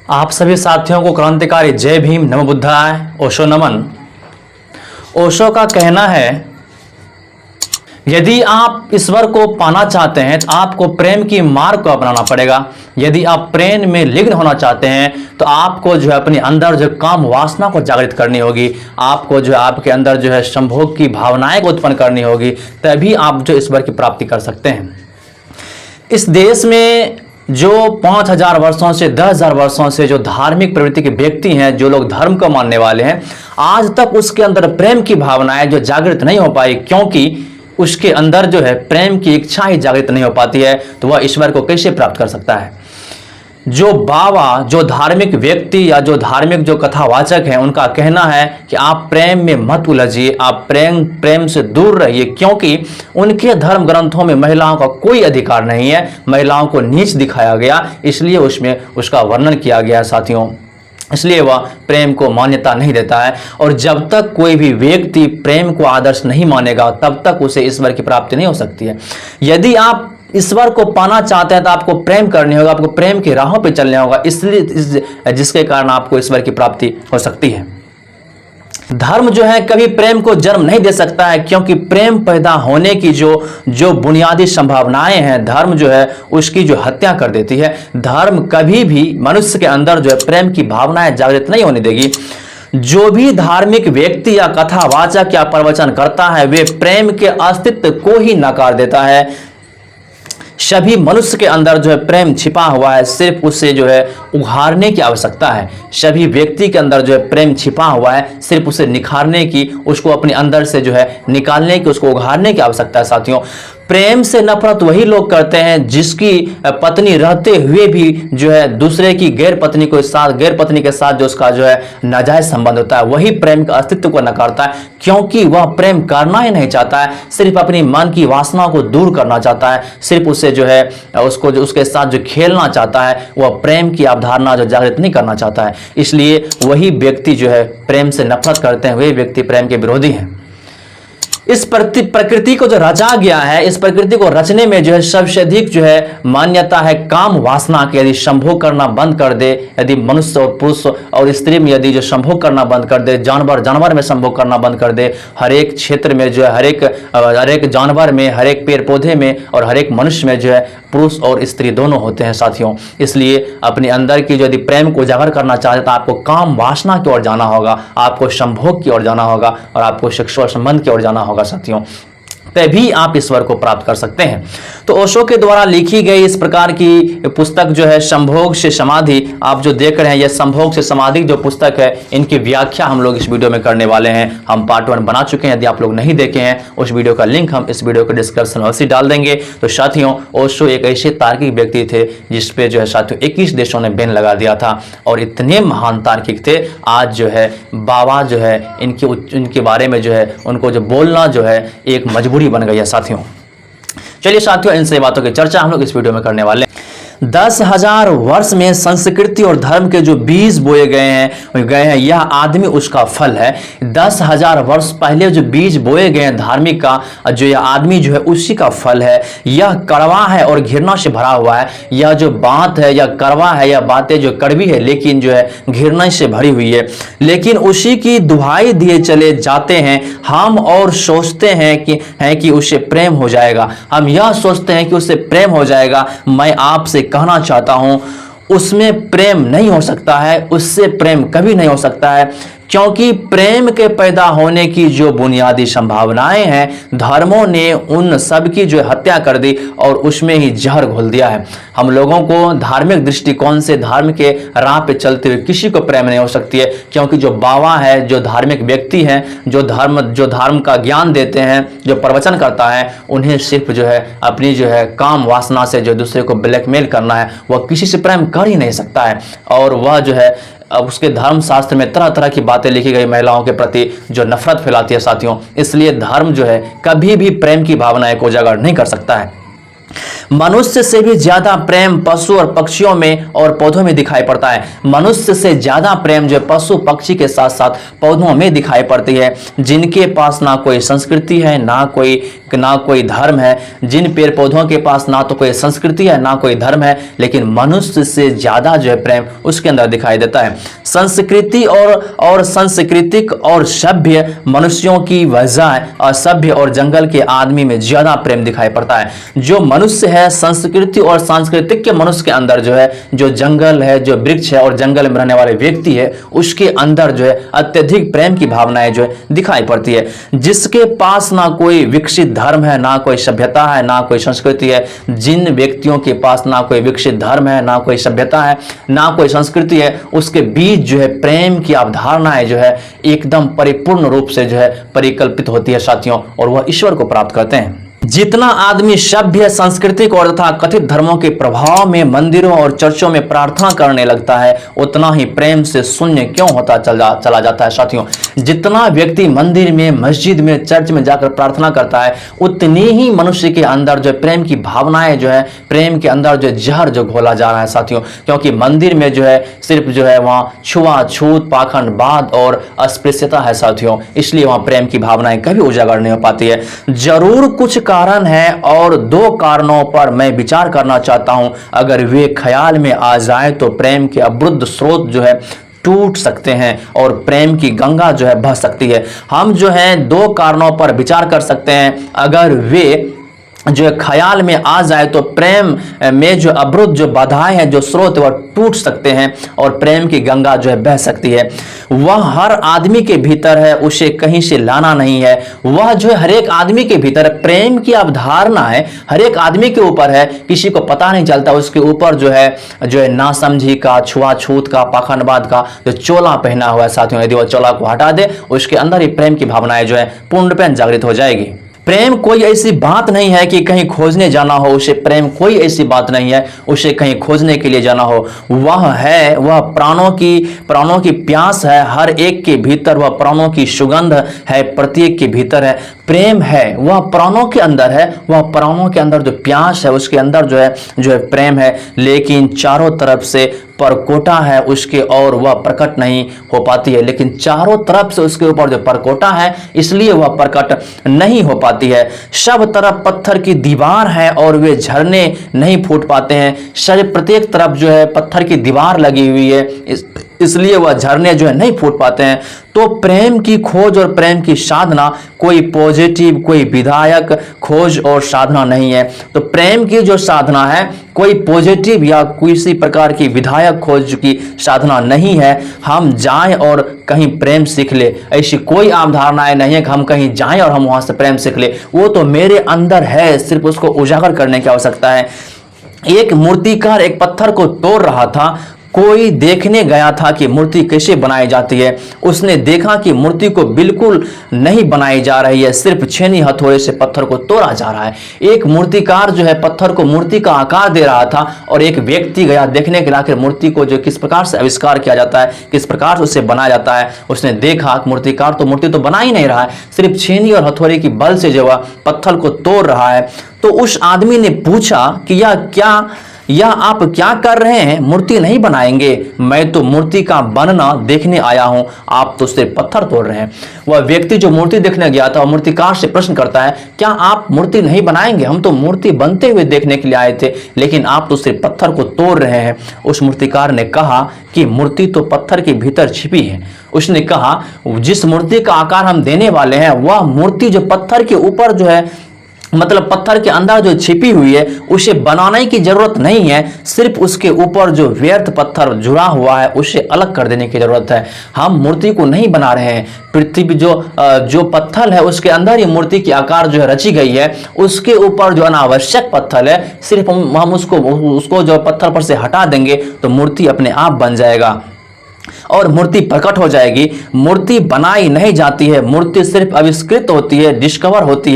आप सभी साथियों को क्रांतिकारी जय भीम, नमो बुद्धाय, ओशो नमन। ओशो का कहना है, यदि आप ईश्वर को पाना चाहते हैं तो आपको प्रेम की मार्ग को अपनाना पड़ेगा। यदि आप प्रेम में लिग्न होना चाहते हैं तो आपको जो है अपने अंदर जो काम वासना को जागृत करनी होगी। आपको जो है आपके अंदर जो है संभोग की भावनाएं को उत्पन्न करनी होगी, तभी आप जो ईश्वर की प्राप्ति कर सकते हैं। इस देश में जो 5000 वर्षों से 10,000 वर्षों से जो धार्मिक प्रवृत्ति के व्यक्ति हैं, जो लोग धर्म को मानने वाले हैं, आज तक उसके अंदर प्रेम की भावनाएं जो जागृत नहीं हो पाई, क्योंकि उसके अंदर जो है प्रेम की इच्छा ही जागृत नहीं हो पाती है, तो वह ईश्वर को कैसे प्राप्त कर सकता है। जो बाबा, जो धार्मिक व्यक्ति या जो धार्मिक जो कथावाचक हैं, उनका कहना है कि आप प्रेम में मत उलझिए, आप प्रेम से दूर रहिए, क्योंकि उनके धर्म ग्रंथों में महिलाओं का कोई अधिकार नहीं है, महिलाओं को नीच दिखाया गया, इसलिए उसमें उसका वर्णन किया गया साथियों। इसलिए वह प्रेम को मान्यता नहीं देता है। और जब तक कोई भी व्यक्ति प्रेम को आदर्श नहीं मानेगा, तब तक उसे ईश्वर की प्राप्ति नहीं हो सकती है। यदि आप ईश्वर को पाना चाहते हैं तो आपको प्रेम करनी होगा, आपको प्रेम की राहों पे चलना होगा, इसलिए जिसके कारण आपको ईश्वर की प्राप्ति हो सकती है। धर्म जो है कभी प्रेम को जन्म नहीं दे सकता है, क्योंकि प्रेम पैदा होने की जो बुनियादी संभावनाएं हैं, धर्म जो है उसकी जो हत्या कर देती है। धर्म कभी भी मनुष्य के अंदर जो है प्रेम की भावनाएं जागृत नहीं होने देगी। जो भी धार्मिक व्यक्ति या कथावाचक या प्रवचन करता है, वे प्रेम के अस्तित्व को ही नकार देता है। सभी मनुष्य के अंदर जो है प्रेम छिपा हुआ है, सिर्फ उसे जो है उघाड़ने की आवश्यकता है। सभी व्यक्ति के अंदर जो है प्रेम छिपा हुआ है, सिर्फ उसे निखारने की, उसको अपने अंदर से जो है निकालने की, उसको उघाड़ने की आवश्यकता है साथियों। प्रेम से नफरत वही लोग करते हैं जिसकी पत्नी रहते हुए भी जो है दूसरे की गैर पत्नी के साथ जो उसका जो है नाजायज संबंध होता है, वही प्रेम के अस्तित्व को नकारता है, क्योंकि वह प्रेम करना ही नहीं चाहता है, सिर्फ अपनी मन की वासनाओं को दूर करना चाहता है, सिर्फ उसे जो है उसको जो उसके साथ जो खेलना चाहता है, वह प्रेम की अवधारणा जो जागृत नहीं करना चाहता है। इसलिए वही व्यक्ति जो है प्रेम से नफरत करते हैं, वही व्यक्ति प्रेम के विरोधी हैं। इस प्रकृति को जो रचा गया है, इस प्रकृति को रचने में जो है सबसे अधिक जो है मान्यता है काम वासना की। यदि संभोग करना बंद कर दे, यदि मनुष्य और पुरुष और स्त्री में यदि जो संभोग करना बंद कर दे, जानवर में संभोग करना बंद कर दे, हर एक क्षेत्र में जो है हर एक जानवर में, हर एक पेड़ पौधे में और हर एक मनुष्य में जो है पुरुष और स्त्री दोनों होते हैं साथियों। इसलिए अपने अंदर की जो यदि प्रेम को उजागर करना चाहते तो आपको काम वासना की ओर जाना होगा, आपको संभोग की ओर जाना होगा और आपको सेक्सुअल संबंध की ओर जाना होगा साथियों, तभी आप ईश्वर को प्राप्त कर सकते हैं। तो ओशो के द्वारा लिखी गई इस प्रकार की पुस्तक जो है संभोग से समाधि, आप जो देख रहे हैं यह संभोग से समाधि जो पुस्तक है, इनकी व्याख्या हम लोग इस वीडियो में करने वाले हैं। हम पार्ट 1 बना चुके हैं, यदि आप लोग नहीं देखे हैं उस वीडियो का लिंक हम इस वीडियो के डिस्क्रिप्शन में अवश्य डाल देंगे। तो साथियों, ओशो एक ऐसे तार्किक व्यक्ति थे जिसपे जो है साथियों 21 देशों ने बैन लगा दिया था, और इतने महान तार्किक थे, आज जो है बाबा जो है इनके बारे में जो है उनको जो बोलना जो है एक मजबूरी बन गई है साथियों। चलिए साथियों, इन सभी बातों की चर्चा हम लोग इस वीडियो में करने वाले हैं। 10,000 वर्ष में संस्कृति और धर्म के जो बीज बोए गए हैं, यह आदमी उसका फल है। 10,000 वर्ष पहले जो बीज बोए गए हैं धार्मिक का, जो यह आदमी जो है उसी का फल है। यह कड़वा है और घृणा से भरा हुआ है। यह जो बात है, यह कड़वा है, यह बातें जो कड़वी है, लेकिन जो है घृणा से भरी हुई है। लेकिन उसी की दुहाई दिए चले जाते हैं हम, और सोचते हैं कि उससे प्रेम हो जाएगा। हम यह सोचते हैं कि उससे प्रेम हो जाएगा। मैं आपसे कहना चाहता हूं, उसमें प्रेम नहीं हो सकता है, उससे प्रेम कभी नहीं हो सकता है, क्योंकि प्रेम के पैदा होने की जो बुनियादी संभावनाएं हैं, धर्मों ने उन सब की जो हत्या कर दी और उसमें ही जहर घोल दिया है। हम लोगों को धार्मिक दृष्टिकोण से धर्म के राह पे चलते हुए किसी को प्रेम नहीं हो सकती है, क्योंकि जो बाबा है, जो धार्मिक व्यक्ति हैं, जो धर्म का ज्ञान देते हैं, जो प्रवचन करता है, उन्हें सिर्फ जो है अपनी जो है काम वासना से जो दूसरे को ब्लैकमेल करना है, वह किसी से प्रेम कर ही नहीं सकता है। और वह जो है अब उसके धर्म शास्त्र में तरह तरह की बातें लिखी गई महिलाओं के प्रति जो नफरत फैलाती है साथियों। इसलिए धर्म जो है कभी भी प्रेम की भावनाएं को उजागर नहीं कर सकता है। मनुष्य से भी ज्यादा प्रेम पशु और पक्षियों में और पौधों में दिखाई पड़ता है। मनुष्य से ज्यादा प्रेम जो पशु पक्षी के साथ साथ पौधों में दिखाई पड़ती है, जिनके पास ना कोई संस्कृति है, ना कोई कि ना कोई धर्म है, जिन पेड़ पौधों के पास ना तो कोई संस्कृति है ना कोई धर्म है, लेकिन मनुष्य से ज्यादा जो है प्रेम उसके अंदर दिखाई देता है। संस्कृति और सांस्कृतिक और सभ्य मनुष्यों की वजह असभ्य और जंगल के आदमी में ज्यादा प्रेम दिखाई पड़ता है। जो मनुष्य है संस्कृति और सांस्कृतिक के मनुष्य के अंदर जो है, जो जंगल है, जो वृक्ष है और जंगल में रहने वाले व्यक्ति है, उसके अंदर जो है अत्यधिक प्रेम की भावनाएं जो है दिखाई पड़ती है। जिसके पास ना कोई विकसित धर्म है, ना कोई सभ्यता है, ना कोई संस्कृति है, जिन व्यक्तियों के पास ना कोई विकसित धर्म है, ना कोई सभ्यता है, ना कोई संस्कृति है, उसके बीच जो है प्रेम की अवधारणाएं जो है एकदम परिपूर्ण रूप से जो है परिकल्पित होती है साथियों, और वह ईश्वर को प्राप्त करते हैं। जितना आदमी सभ्य, सांस्कृतिक और तथा कथित धर्मों के प्रभाव में मंदिरों और चर्चों में प्रार्थना करने लगता है, उतना ही प्रेम से शून्य क्यों होता चला जाता है साथियों। जितना व्यक्ति मंदिर में, मस्जिद में, चर्च में जाकर प्रार्थना करता है, उतनी ही मनुष्य के अंदर जो प्रेम की भावनाएं जो है, प्रेम के अंदर जो जहर जो घोला जा रहा है साथियों। क्योंकि मंदिर में जो है सिर्फ जो है वहाँ छुआछूत, पाखंडवाद और अस्पृश्यता है साथियों, इसलिए वहाँ प्रेम की भावनाएं कभी उजागर नहीं हो पाती है। जरूर कुछ कारण है और दो कारणों पर मैं विचार करना चाहता हूं। अगर वे ख्याल में आ जाए तो प्रेम के अवरुद्ध स्रोत जो है टूट सकते हैं और प्रेम की गंगा जो है बह सकती है। हम जो है दो कारणों पर विचार कर सकते हैं। अगर वे जो है ख्याल में आ जाए तो प्रेम में जो अवरुद्ध जो बाधाएं हैं, जो स्रोत वह टूट सकते हैं और प्रेम की गंगा जो है बह सकती है। वह हर आदमी के भीतर है, उसे कहीं से लाना नहीं है। वह जो है हर एक आदमी के भीतर है। प्रेम की अवधारणा है हर एक आदमी के ऊपर है, किसी को पता नहीं चलता उसके ऊपर जो है नासमझी का, छुआछूत का, पाखंडवाद का जो चोला पहना हुआ है साथियों, यदि वह चोला को हटा दे, उसके अंदर ही प्रेम की भावनाएं जो है पूर्णपण जागृत हो जाएगी। प्रेम कोई ऐसी बात नहीं है कि कहीं खोजने जाना हो उसे, प्रेम कोई ऐसी बात नहीं है उसे कहीं खोजने के लिए जाना हो। वह है, वह प्राणों की प्यास है हर एक के भीतर, वह प्राणों की सुगंध है प्रत्येक के भीतर है। प्रेम है वह प्राणों के अंदर है, वह प्राणों के अंदर जो प्यास है उसके अंदर जो है प्रेम है। लेकिन चारों तरफ से परकोटा है उसके और वह प्रकट नहीं हो पाती है। लेकिन चारों तरफ से उसके ऊपर जो परकोटा है इसलिए वह प्रकट नहीं हो पाती है। सब तरफ पत्थर की दीवार है और वे झरने नहीं फूट पाते हैं। सब प्रत्येक तरफ जो है पत्थर की दीवार लगी हुई है, इसलिए वह झरने जो है नहीं फूट पाते हैं। तो प्रेम की खोज और प्रेम की साधना कोई पॉजिटिव, कोई विधायक खोज और साधना नहीं है। तो प्रेम की जो साधना है कोई पॉजिटिव या किसी प्रकार की विधायक खोज की साधना नहीं है। हम जाएं और कहीं प्रेम सीख ले, ऐसी कोई अवधारणाएं नहीं है कि हम कहीं जाएं और हम वहां से प्रेम सीख ले। वो तो मेरे अंदर है, सिर्फ उसको उजागर करने की आवश्यकता है। एक मूर्तिकार एक पत्थर को तोड़ रहा था। कोई देखने गया था कि मूर्ति कैसे बनाई जाती है। उसने देखा कि मूर्ति को बिल्कुल नहीं बनाई जा रही है, सिर्फ छेनी हथौड़े से पत्थर को तोड़ा जा रहा है। एक मूर्तिकार जो है पत्थर को मूर्ति का आकार दे रहा था और एक व्यक्ति गया देखने के लिए आखिर मूर्ति को जो किस प्रकार से आविष्कार किया जाता है, किस प्रकार से उसे बनाया जाता है। उसने देखा मूर्तिकार तो मूर्ति तो बना ही नहीं रहा है, सिर्फ छेनी और हथौड़े की बल से जो पत्थर को तोड़ रहा है। तो उस आदमी ने पूछा कि यह आप क्या कर रहे हैं? मूर्ति नहीं बनाएंगे? मैं तो मूर्ति का बनना देखने आया हूं, आप तो सिर्फ पत्थर तोड़ रहे हैं। वह व्यक्ति जो मूर्ति देखने गया था, मूर्तिकार से प्रश्न करता है, क्या आप मूर्ति नहीं बनाएंगे? हम तो मूर्ति बनते हुए देखने के लिए आए थे, लेकिन आप तो सिर्फ पत्थर को तोड़ रहे हैं। उस मूर्तिकार ने कहा कि मूर्ति तो पत्थर के भीतर छिपी है। उसने कहा जिस मूर्ति का आकार हम देने वाले हैं वह मूर्ति जो पत्थर के ऊपर जो है, मतलब पत्थर के अंदर जो छिपी हुई है, उसे बनाने की जरूरत नहीं है। सिर्फ उसके ऊपर जो व्यर्थ पत्थर जुड़ा हुआ है उसे अलग कर देने की जरूरत है। हम मूर्ति को नहीं बना रहे हैं। पृथ्वी जो पत्थर है उसके अंदर ही मूर्ति की आकार जो है रची गई है। उसके ऊपर जो अनावश्यक पत्थर है, सिर्फ हम उसको जो पत्थर पर से हटा देंगे तो मूर्ति अपने आप बन जाएगा और मूर्ति प्रकट हो जाएगी। मूर्ति बनाई नहीं जाती है, मूर्ति सिर्फ आविष्कृत होती है, डिस्कवर होती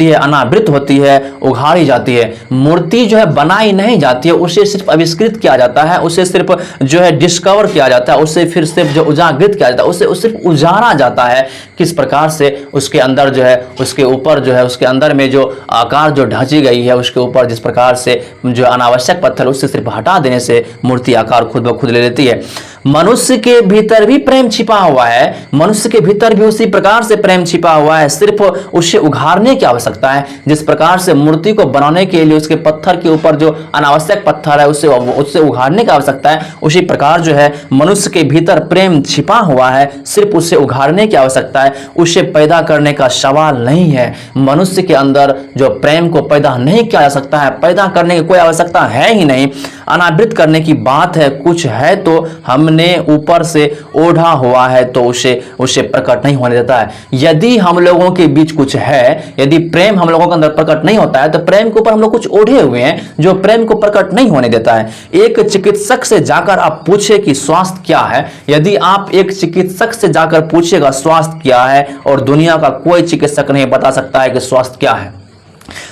है, अनावृत होती है, उघाड़ी जाती है। मूर्ति जो है बनाई नहीं जाती है, उसे सिर्फ आविष्कृत किया जाता है, उसे सिर्फ जो है डिस्कवर किया जाता है, उसे फिर सिर्फ जो उजागृत किया जाता है, उसे सिर्फ उजाड़ा जाता है। किस प्रकार से उसके अंदर जो है, उसके ऊपर जो है, उसके अंदर में जो आकार जो ढांची गई है, उसके ऊपर जिस प्रकार से जो अनावश्यक पत्थर उससे सिर्फ हटा देने से मूर्ति आकार खुद ब खुद ले लेती है। मनुष्य के भीतर भी प्रेम छिपा हुआ है, मनुष्य के भीतर भी उसी प्रकार से प्रेम छिपा हुआ है, सिर्फ उसे उघाड़ने की आवश्यकता है। जिस प्रकार से मूर्ति को बनाने के लिए उसके पत्थर के ऊपर जो अनावश्यक पत्थर है उससे उघाड़ने की आवश्यकता है, उसी प्रकार जो है मनुष्य के भीतर प्रेम छिपा हुआ है, सिर्फ उसे उघाड़ने की आवश्यकता है, उसे पैदा करने का सवाल नहीं है। मनुष्य के अंदर जो प्रेम को पैदा नहीं किया जा सकता है, पैदा करने की कोई आवश्यकता है ही नहीं, अनावृत करने की बात है। कुछ है तो हमने ऊपर से ओढ़ा हुआ है तो उसे प्रकट नहीं होने देता है। यदि हम लोगों के बीच कुछ है, यदि प्रेम हम लोगों के अंदर प्रकट नहीं होता है, तो प्रेम के ऊपर हम लोग कुछ ओढ़े हुए हैं जो प्रेम को प्रकट नहीं होने देता है। एक चिकित्सक से जाकर आप पूछे कि स्वास्थ्य क्या है, यदि आप एक चिकित्सक से जाकर पूछेगा स्वास्थ्य क्या है, और दुनिया का कोई चिकित्सक नहीं बता सकता है कि स्वास्थ्य क्या है।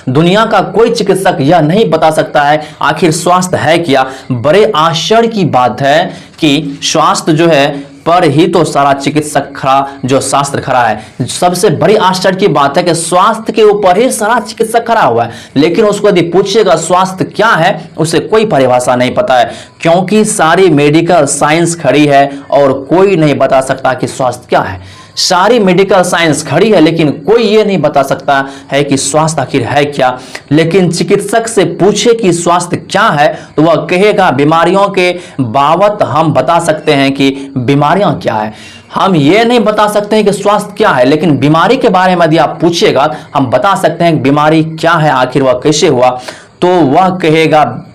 दुनिया का कोई चिकित्सक यह नहीं बता सकता है आखिर स्वास्थ्य है क्या। बड़े आश्चर्य की बात है कि स्वास्थ्य जो है पर ही तो सारा चिकित्सक खड़ा, जो शास्त्र खड़ा है। सबसे बड़ी आश्चर्य की बात है कि स्वास्थ्य के ऊपर ही सारा चिकित्सक खड़ा हुआ है, लेकिन उसको यदि पूछिएगा स्वास्थ्य क्या है, उसे कोई परिभाषा नहीं पता है, क्योंकि सारी मेडिकल साइंस खड़ी है और कोई नहीं बता सकता कि स्वास्थ्य क्या है। सारी मेडिकल साइंस खड़ी है लेकिन कोई ये नहीं बता सकता है कि स्वास्थ्य आखिर है क्या। लेकिन चिकित्सक से पूछे कि स्वास्थ्य क्या है तो वह कहेगा बीमारियों के बाबत हम बता सकते हैं कि बीमारियां क्या है। हम ये नहीं बता सकते हैं कि स्वास्थ्य क्या है, लेकिन बीमारी के बारे में यदि आप पूछिएगा हम बता सकते हैं कि बीमारी क्या है, आखिर वह कैसे हुआ। तो वह कहेगा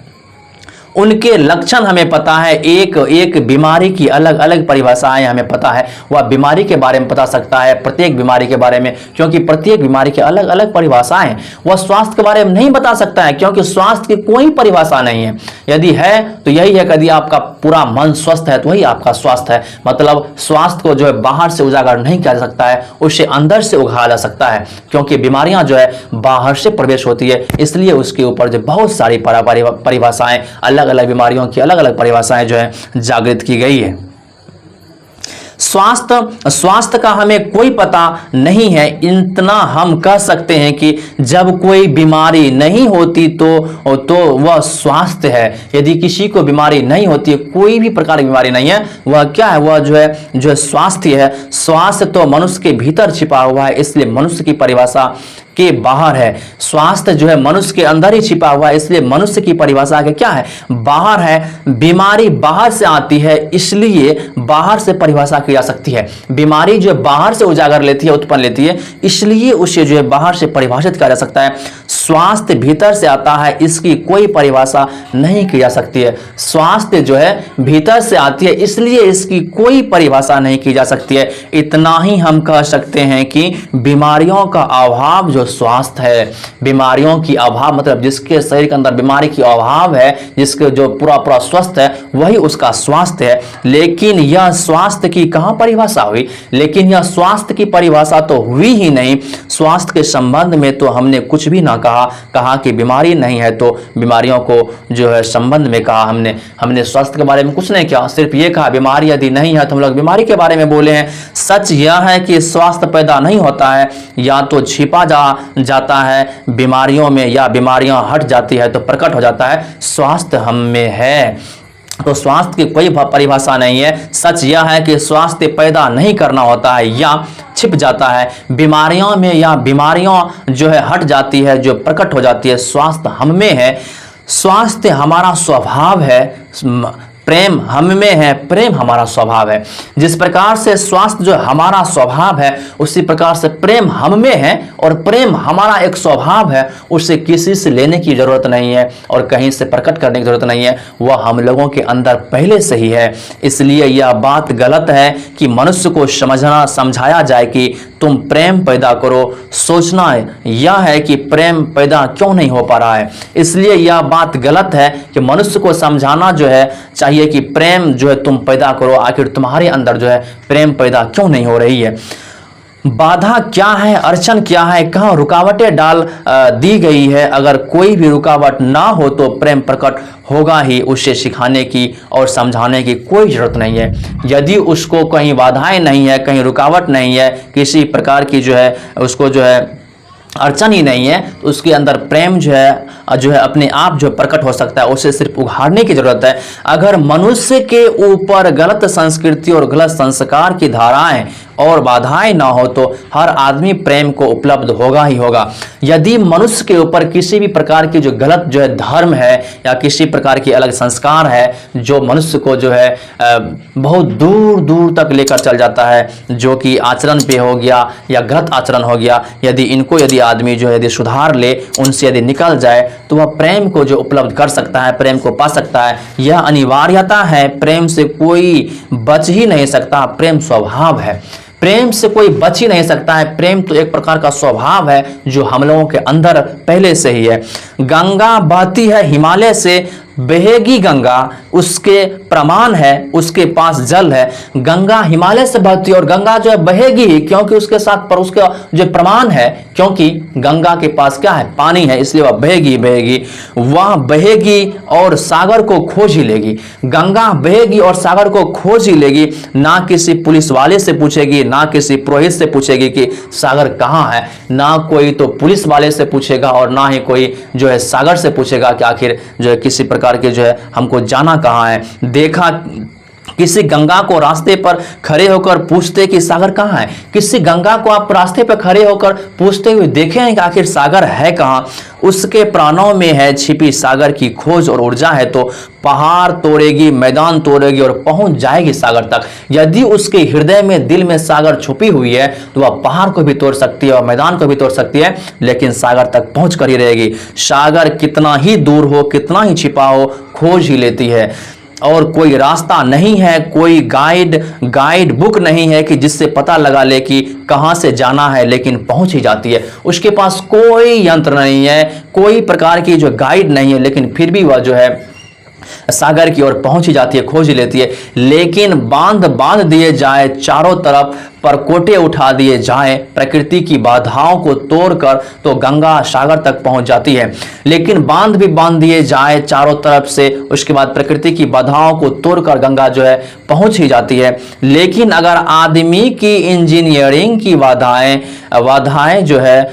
उनके लक्षण हमें पता है, एक बीमारी की अलग अलग परिभाषाएं हमें पता है। वह बीमारी के बारे में बता सकता है, प्रत्येक बीमारी के बारे में, क्योंकि प्रत्येक बीमारी की अलग अलग परिभाषाएं। वह स्वास्थ्य के बारे में नहीं बता सकता है क्योंकि स्वास्थ्य की कोई परिभाषा नहीं है। यदि है तो यही है कि यदि आपका पूरा मन स्वस्थ है तो वही आपका स्वास्थ्य है। मतलब स्वास्थ्य को जो है बाहर से उजागर नहीं किया जा सकता है, उसे अंदर से उघाड़ा जा सकता है, क्योंकि बीमारियां जो है बाहर से प्रवेश होती है, इसलिए उसके ऊपर जो बहुत सारी परिभाषाएं, अलग अलग बीमारियों की अलग अलग परिभाषाएं जो है जागृत की गई है। स्वास्थ्य का हमें कोई पता नहीं है। इतना हम कह सकते हैं कि जब कोई बीमारी नहीं होती तो वह स्वास्थ्य है। यदि किसी को बीमारी नहीं होती है, कोई भी प्रकार की बीमारी नहीं है, वह क्या है, वह जो है स्वास्थ्य है। स्वास्थ्य तो मनुष्य के भीतर छिपा हुआ है, इसलिए मनुष्य की परिभाषा के बाहर है। स्वास्थ्य जो है मनुष्य के अंदर ही छिपा हुआ है, इसलिए मनुष्य की परिभाषा के क्या है, बाहर है। बीमारी बाहर से आती है, इसलिए बाहर से परिभाषा की जा सकती है। बीमारी जो बाहर से उजागर लेती है, उत्पन्न लेती है, इसलिए उसे जो है बाहर से परिभाषित किया जा सकता है। स्वास्थ्य भीतर से आता है, इसकी कोई परिभाषा नहीं की जा सकती है। स्वास्थ्य जो है भीतर से आती है, इसलिए इसकी कोई परिभाषा नहीं की जा सकती है। इतना ही हम कह सकते हैं कि बीमारियों का अभाव जो स्वास्थ्य है, बीमारियों की अभाव मतलब जिसके शरीर के अंदर बीमारी की अभाव है, जिसके जो पूरा स्वस्थ है, वही उसका स्वास्थ्य है। लेकिन यह स्वास्थ्य की कहां परिभाषा हुई, लेकिन यह स्वास्थ्य की परिभाषा तो हुई ही नहीं। स्वास्थ्य के संबंध में तो हमने कुछ भी ना कहा कि बीमारी नहीं है, तो बीमारियों को जो है संबंध में कहा हमने स्वास्थ्य के बारे में कुछ नहीं किया, सिर्फ ये कहा बीमारी यदि नहीं है तो हम लोग बीमारी के बारे में बोले हैं। सच यह है कि स्वास्थ्य पैदा नहीं होता है, या तो छिपा जाता है बीमारियों में, या बीमारियां हट जाती है तो प्रकट हो जाता है। स्वास्थ्य हम में है, तो स्वास्थ्य की कोई परिभाषा नहीं है। सच यह है कि स्वास्थ्य पैदा नहीं करना होता है या छिप जाता है बीमारियों में, या बीमारियां जो है हट जाती है, जो प्रकट हो जाती है। स्वास्थ्य हम में है, स्वास्थ्य हमारा स्वभाव है, प्रेम हम में है, प्रेम हमारा स्वभाव है। जिस प्रकार से स्वास्थ्य जो हमारा स्वभाव है, उसी प्रकार से प्रेम हम में है, और प्रेम हमारा एक स्वभाव है। उसे किसी से लेने की जरूरत नहीं है और कहीं से प्रकट करने की जरूरत नहीं है, वह हम लोगों के अंदर पहले से ही है। इसलिए यह बात गलत है कि मनुष्य को समझाया जाए कि तुम प्रेम पैदा करो। सोचना यह है कि प्रेम पैदा क्यों नहीं हो पा रहा है। इसलिए यह बात गलत है कि मनुष्य को समझाना जो है चाहिए कि प्रेम जो है तुम पैदा करो। आखिर तुम्हारे अंदर जो है प्रेम पैदा क्यों नहीं हो रही है। बाधा क्या है, अड़चन क्या है, कहाँ रुकावटें डाल दी गई है। अगर कोई भी रुकावट ना हो तो प्रेम प्रकट होगा ही। उसे सिखाने की और समझाने की कोई जरूरत नहीं है। यदि उसको कहीं बाधाएं नहीं है, कहीं रुकावट नहीं है, किसी प्रकार की जो है उसको जो है अड़चन ही नहीं है, तो उसके अंदर प्रेम जो है जो है अपने आप जो प्रकट हो सकता है, उसे सिर्फ उघाड़ने की जरूरत है। अगर मनुष्य के ऊपर गलत संस्कृति और गलत संस्कार की धाराएं और बाधाएं ना हो तो हर आदमी प्रेम को उपलब्ध होगा ही होगा। यदि मनुष्य के ऊपर किसी भी प्रकार की जो गलत जो है धर्म है या किसी प्रकार की अलग संस्कार है जो मनुष्य को जो है बहुत दूर दूर तक लेकर चल जाता है, जो कि आचरण पे हो गया या गलत आचरण हो गया, यदि आदमी जो है यदि सुधार ले, उनसे यदि निकल जाए तो वह प्रेम को जो उपलब्ध कर सकता है, प्रेम को पा सकता है। यह अनिवार्यता है, प्रेम से कोई बच ही नहीं सकता। प्रेम स्वभाव है, प्रेम से कोई बच ही नहीं सकता है। प्रेम तो एक प्रकार का स्वभाव है जो हम लोगों के अंदर पहले से ही है। गंगा बहती है हिमालय से, बहेगी गंगा, उसके प्रमाण है, उसके पास जल है। गंगा हिमालय से बहती है और गंगा जो है बहेगी ही, क्योंकि उसके साथ पर उसका जो प्रमाण है, क्योंकि गंगा के पास क्या है, पानी है, इसलिए वह बहेगी बहेगी। वह बहेगी और सागर को खोज ही लेगी। गंगा बहेगी और सागर को खोज ही लेगी। ना किसी पुलिस वाले से पूछेगी, ना किसी पुरोहित से पूछेगी कि सागर कहाँ है, ना कोई तो पुलिस वाले से पूछेगा और ना ही कोई जो है सागर से पूछेगा कि आखिर जो है किसी प्रकार के जो है हमको जाना कहाँ है। देखा किसी गंगा को रास्ते पर खड़े होकर पूछते कि सागर कहाँ है, किसी गंगा को आप रास्ते पर खड़े होकर पूछते हुए देखे हैं कि आखिर सागर है कहाँ। उसके प्राणों में है छिपी सागर की खोज और ऊर्जा है तो पहाड़ तोड़ेगी, मैदान तोड़ेगी और पहुंच जाएगी सागर तक। यदि उसके हृदय में, दिल में सागर छुपी हुई है तो वह पहाड़ को भी तोड़ सकती है और मैदान को भी तोड़ सकती है, लेकिन सागर तक पहुंच कर ही रहेगी। सागर कितना ही दूर हो, कितना ही छिपा हो, खोज ही लेती है। और कोई रास्ता नहीं है, कोई गाइड बुक नहीं है कि जिससे पता लगा ले कि कहां से जाना है, लेकिन पहुंच ही जाती है। उसके पास कोई यंत्र नहीं है, कोई प्रकार की जो गाइड नहीं है, लेकिन फिर भी वह जो है सागर की ओर पहुंच ही जाती है, खोज ही लेती है। लेकिन बांध दिए जाए, चारों तरफ परकोटे उठा दिए जाए प्रकृति की बाधाओं को तोड़कर, तो गंगा सागर तक पहुंच जाती है। लेकिन बांध भी बांध दिए जाए चारों तरफ से, उसके बाद प्रकृति की बाधाओं को तोड़कर गंगा जो है पहुंच ही जाती है। लेकिन अगर आदमी की इंजीनियरिंग की बाधाएं जो है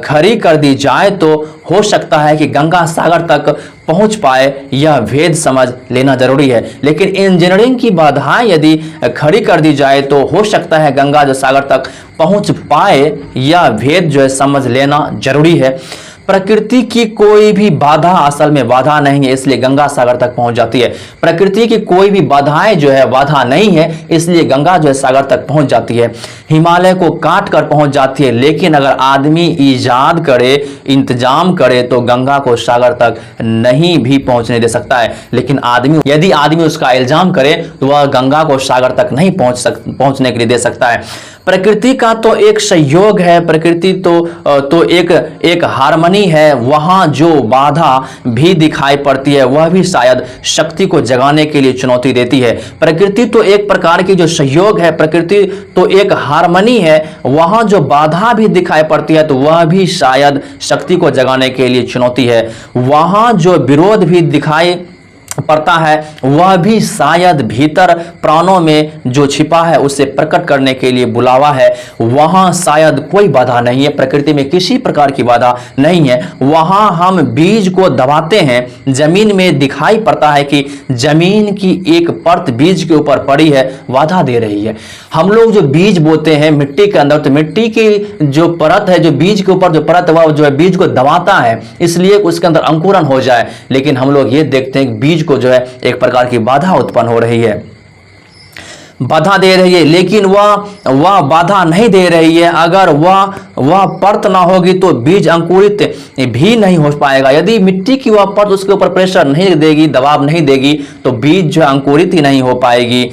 खड़ी कर दी जाए तो हो सकता है कि गंगा सागर तक पहुंच पाए। यह भेद समझ लेना जरूरी है। लेकिन इंजीनियरिंग की बाधाएं यदि खड़ी कर दी जाए तो हो सकता है गंगा जो सागर तक पहुंच पाए। यह भेद जो है समझ लेना जरूरी है। प्रकृति की कोई भी बाधा असल में बाधा नहीं है, इसलिए गंगा सागर तक पहुंच जाती है। प्रकृति की कोई भी बाधाएं जो है बाधा नहीं है, इसलिए गंगा जो है सागर तक पहुंच जाती है। हिमालय को काट कर पहुंच जाती है। लेकिन अगर आदमी ईजाद करे, इंतजाम करे तो गंगा को सागर तक नहीं भी पहुंचने दे सकता है। लेकिन यदि आदमी उसका इल्जाम करे तो वह गंगा को सागर तक नहीं पहुंचने के लिए दे सकता है। प्रकृति का तो एक सहयोग है, प्रकृति तो एक हार्मनी है। वहां जो बाधा भी दिखाई पड़ती है वह भी शायद शक्ति को जगाने के लिए चुनौती देती है। प्रकृति तो एक प्रकार की जो सहयोग है, प्रकृति तो एक हार्मनी है। वहां जो बाधा भी दिखाई पड़ती है तो वह भी शायद शक्ति को जगाने के लिए चुनौती है। वहां जो विरोध भी दिखाई पड़ता है वह भी शायद भीतर प्राणों में जो छिपा है उसे प्रकट करने के लिए बुलावा है। वहां शायद कोई बाधा नहीं है, प्रकृति में किसी प्रकार की बाधा नहीं है। वहां हम बीज को दबाते हैं, जमीन में दिखाई पड़ता है कि जमीन की एक परत बीज के ऊपर पड़ी है, बाधा दे रही है। हम लोग जो बीज बोते हैं मिट्टी के अंदर, तो मिट्टी की जो परत है, जो बीज के ऊपर जो परत है, वह जो है बीज को दबाता है इसलिए उसके अंदर अंकुरन हो जाए। लेकिन हम लोग ये देखते हैं बीज को जो है एक प्रकार की बाधा उत्पन्न हो रही है, बाधा दे रही है। लेकिन वह बाधा नहीं दे रही है। अगर वह परत ना होगी तो बीज अंकुरित भी नहीं हो पाएगा। यदि मिट्टी की वह परत उसके ऊपर प्रेशर नहीं देगी, दबाव नहीं देगी, तो बीज जो अंकुरित ही नहीं हो पाएगी।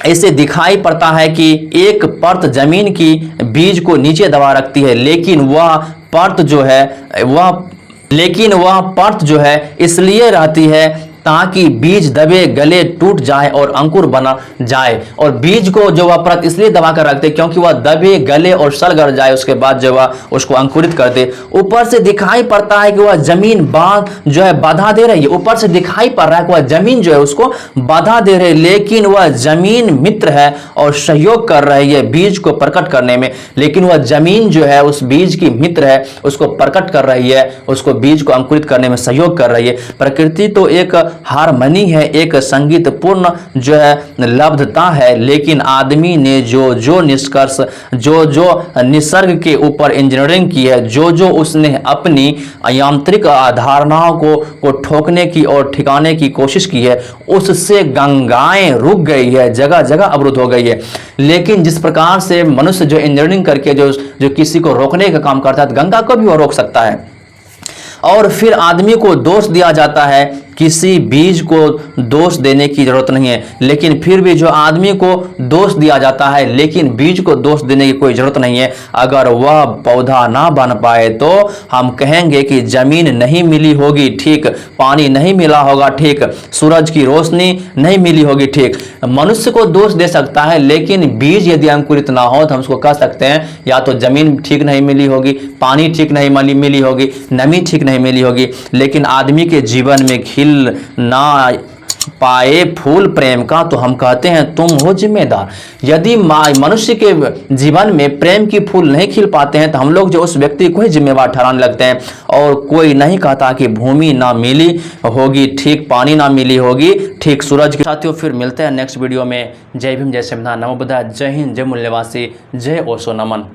ऐसे दिखाई पड़ता है कि एक परत जमीन की बीज को नीचे दबा रखती है, लेकिन वह परत जो है इसलिए रहती है ताकि बीज दबे गले टूट जाए और अंकुर बना जाए। और बीज को जो वह परत इसलिए दबा कर रखते क्योंकि वह दबे गले और सड़ गल जाए, उसके बाद जो वह उसको अंकुरित करते। ऊपर से दिखाई पड़ता है कि वह जमीन जो है बाधा दे रही है, ऊपर से दिखाई पड़ रहा है कि वह जमीन जो है उसको बाधा दे रही है, लेकिन वह जमीन मित्र है और सहयोग कर रही है बीज को प्रकट करने में। लेकिन वह जमीन जो है उस बीज की मित्र है, उसको प्रकट कर रही है, उसको बीज को अंकुरित करने में सहयोग कर रही है। प्रकृति तो एक हारमनी है, एक संगीतपूर्ण जो है लब्धता है, लेकिन आदमी ने जो निष्कर्ष जो निसर्ग के ऊपर इंजीनियरिंग की है, जो उसने अपनी यांत्रिक धारणाओं को ठोकने की और ठिकाने की कोशिश की है, उससे गंगाएं रुक गई है, जगह जगह अवरुद्ध हो गई है। लेकिन जिस प्रकार से मनुष्य जो इंजीनियरिंग करके जो किसी को रोकने का काम करता है, गंगा को भी वो रोक सकता है। और फिर आदमी को दोष दिया जाता है, किसी बीज को दोष देने की जरूरत नहीं है, लेकिन फिर भी जो आदमी को दोष दिया जाता है, लेकिन बीज को दोष देने की कोई जरूरत नहीं है। अगर वह पौधा ना बन पाए तो हम कहेंगे कि जमीन नहीं मिली होगी, ठीक, पानी नहीं मिला होगा, ठीक, सूरज की रोशनी नहीं मिली होगी, ठीक। मनुष्य को दोष दे सकता है, लेकिन बीज यदि अंकुरित ना हो तो हम उसको कह सकते हैं या तो जमीन ठीक नहीं मिली होगी, पानी ठीक नहीं मिली होगी, नमी ठीक नहीं मिली होगी। लेकिन आदमी के जीवन में खिल ना पाए फूल प्रेम का तो हम कहते हैं तुम हो जिम्मेदार। यदि मनुष्य के जीवन में प्रेम की फूल नहीं खिल पाते हैं तो हम लोग जो उस व्यक्ति को ही जिम्मेवार ठहराने लगते हैं। और कोई नहीं कहता कि भूमि ना मिली होगी, ठीक, पानी ना मिली होगी, ठीक, सूरज के। साथियों फिर मिलते हैं नेक्स्ट वीडियो में। जय भीम, जय संविधान, नमो बुद्धाय, जय हिंद, जय मूल्यवासी, जय ओशो, नमन।